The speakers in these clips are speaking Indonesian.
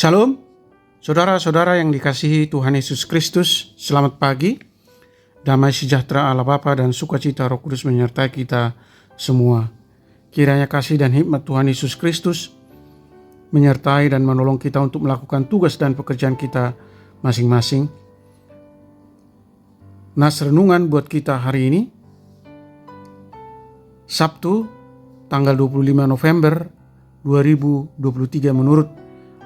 Shalom, saudara-saudara yang dikasihi Tuhan Yesus Kristus, selamat pagi. Damai sejahtera Allah Bapa dan sukacita Roh Kudus menyertai kita semua. Kiranya kasih dan hikmat Tuhan Yesus Kristus menyertai dan menolong kita untuk melakukan tugas dan pekerjaan kita masing-masing. Nas renungan buat kita hari ini, Sabtu, tanggal 25 November 2023 menurut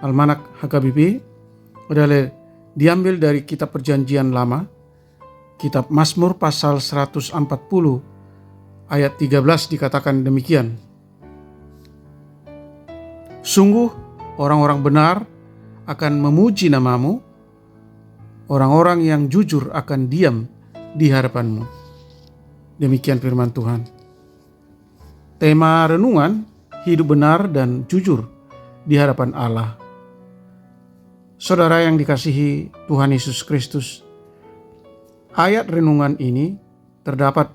Almanak HKBP adalah diambil dari kitab Perjanjian Lama, kitab Mazmur pasal 140 ayat 13 dikatakan demikian. Sungguh orang-orang benar akan memuji namamu, orang-orang yang jujur akan diam di hadapanmu. Demikian firman Tuhan. Tema renungan, hidup benar dan jujur di hadapan Allah. Saudara yang dikasihi Tuhan Yesus Kristus, ayat renungan ini terdapat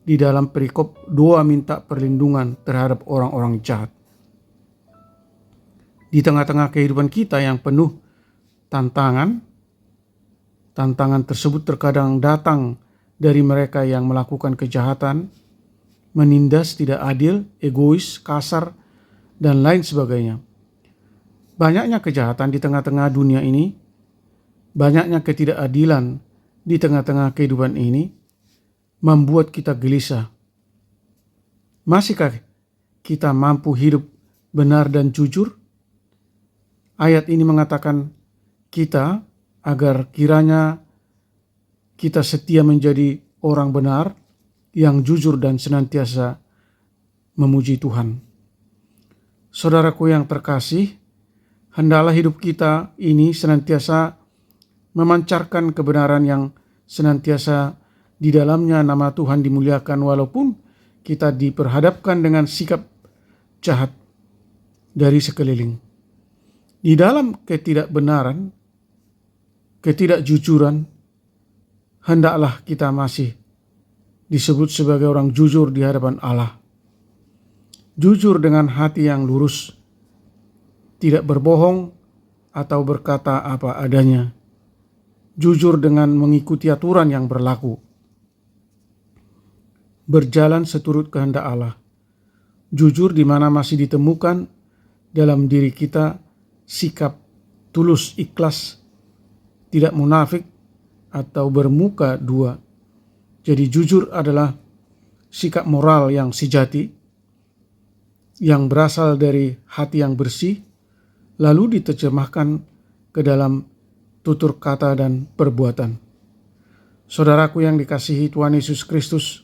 di dalam perikop doa minta perlindungan terhadap orang-orang jahat. Di tengah-tengah kehidupan kita yang penuh tantangan tersebut terkadang datang dari mereka yang melakukan kejahatan, menindas tidak adil, egois, kasar, dan lain sebagainya. Banyaknya kejahatan di tengah-tengah dunia ini, banyaknya ketidakadilan di tengah-tengah kehidupan ini, membuat kita gelisah. Masihkah kita mampu hidup benar dan jujur? Ayat ini mengatakan kita agar kiranya kita setia menjadi orang benar yang jujur dan senantiasa memuji Tuhan. Saudaraku yang terkasih, hendaklah hidup kita ini senantiasa memancarkan kebenaran yang senantiasa di dalamnya nama Tuhan dimuliakan walaupun kita diperhadapkan dengan sikap jahat dari sekeliling. Di dalam ketidakbenaran, ketidakjujuran, hendaklah kita masih disebut sebagai orang jujur di hadapan Allah. Jujur dengan hati yang lurus, tidak berbohong atau berkata apa adanya. Jujur dengan mengikuti aturan yang berlaku. Berjalan seturut kehendak Allah. Jujur di mana masih ditemukan dalam diri kita sikap tulus ikhlas, tidak munafik atau bermuka dua. Jadi jujur adalah sikap moral yang sejati, yang berasal dari hati yang bersih, lalu diterjemahkan ke dalam tutur kata dan perbuatan. Saudaraku yang dikasihi Tuhan Yesus Kristus,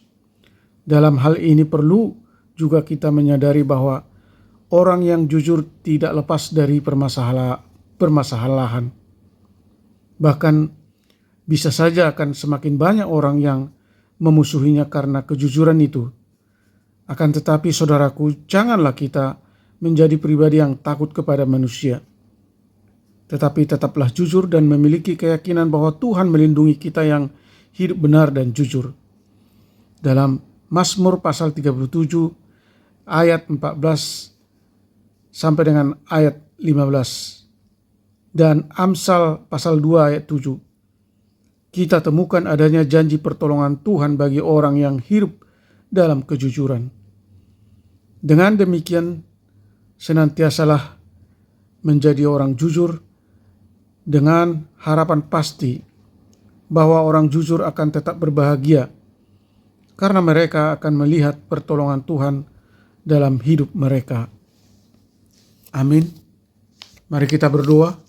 dalam hal ini perlu juga kita menyadari bahwa orang yang jujur tidak lepas dari permasalahan. Bahkan bisa saja akan semakin banyak orang yang memusuhinya karena kejujuran itu. Akan tetapi saudaraku, janganlah kita menjadi pribadi yang takut kepada manusia. Tetapi tetaplah jujur dan memiliki keyakinan bahwa Tuhan melindungi kita yang hidup benar dan jujur. Dalam Mazmur pasal 37 ayat 14 sampai dengan ayat 15 dan Amsal pasal 2 ayat 7, kita temukan adanya janji pertolongan Tuhan bagi orang yang hidup dalam kejujuran. Dengan demikian, senantiasalah menjadi orang jujur dengan harapan pasti bahwa orang jujur akan tetap berbahagia karena mereka akan melihat pertolongan Tuhan dalam hidup mereka. Amin. Mari kita berdoa.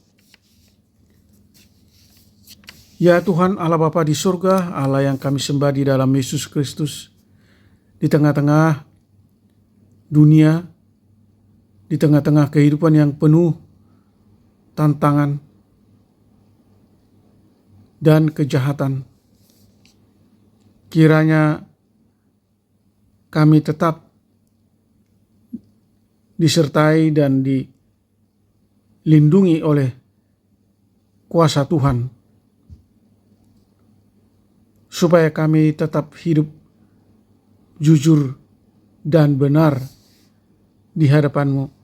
Ya Tuhan Allah Bapa di surga, Allah yang kami sembah di dalam Yesus Kristus, di tengah-tengah dunia, di tengah-tengah kehidupan yang penuh tantangan dan kejahatan, kiranya kami tetap disertai dan dilindungi oleh kuasa Tuhan, supaya kami tetap hidup jujur dan benar di hadapan-Mu,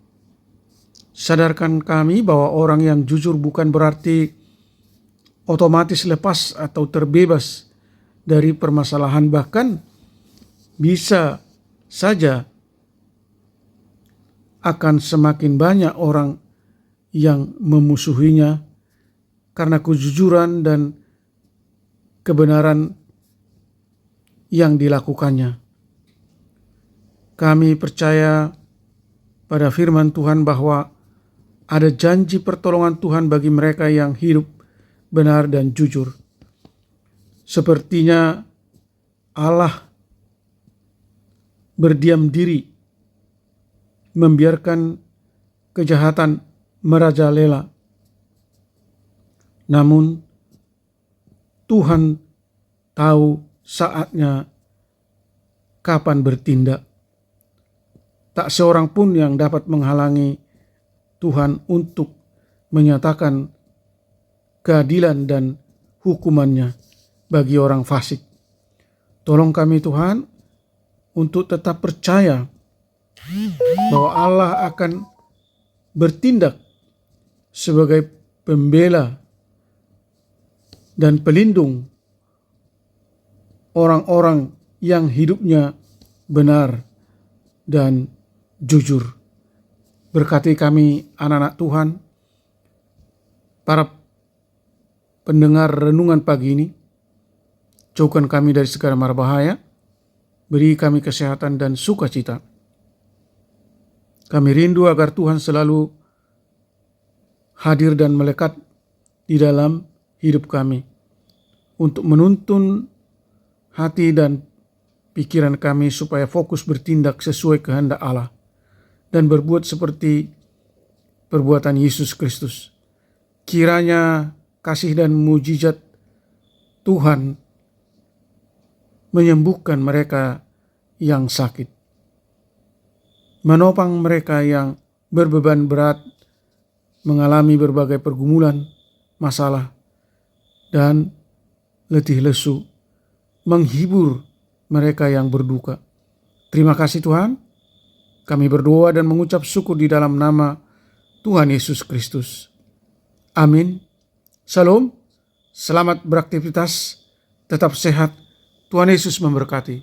Sadarkan kami bahwa orang yang jujur bukan berarti otomatis lepas atau terbebas dari permasalahan, bahkan bisa saja akan semakin banyak orang yang memusuhinya karena kejujuran dan kebenaran yang dilakukannya. Kami percaya pada firman Tuhan bahwa ada janji pertolongan Tuhan bagi mereka yang hidup benar dan jujur. Sepertinya Allah berdiam diri, membiarkan kejahatan merajalela. Namun Tuhan tahu saatnya kapan bertindak. Tak seorang pun yang dapat menghalangi Tuhan untuk menyatakan keadilan dan hukumannya bagi orang fasik. Tolong kami Tuhan untuk tetap percaya bahwa Allah akan bertindak sebagai pembela dan pelindung orang-orang yang hidupnya benar dan jujur. Berkati kami anak-anak Tuhan, para pendengar renungan pagi ini. Jauhkan kami dari segala mara bahaya, beri kami kesehatan dan sukacita. Kami rindu agar Tuhan selalu hadir dan melekat di dalam hidup kami untuk menuntun hati dan pikiran kami supaya fokus bertindak sesuai kehendak Allah dan berbuat seperti perbuatan Yesus Kristus. Kiranya kasih dan mujizat Tuhan menyembuhkan mereka yang sakit, menopang mereka yang berbeban berat, mengalami berbagai pergumulan, masalah, dan letih lesu, menghibur mereka yang berduka. Terima kasih Tuhan. Kami berdoa dan mengucap syukur di dalam nama Tuhan Yesus Kristus. Amin. Shalom. Selamat beraktivitas. Tetap sehat. Tuhan Yesus memberkati.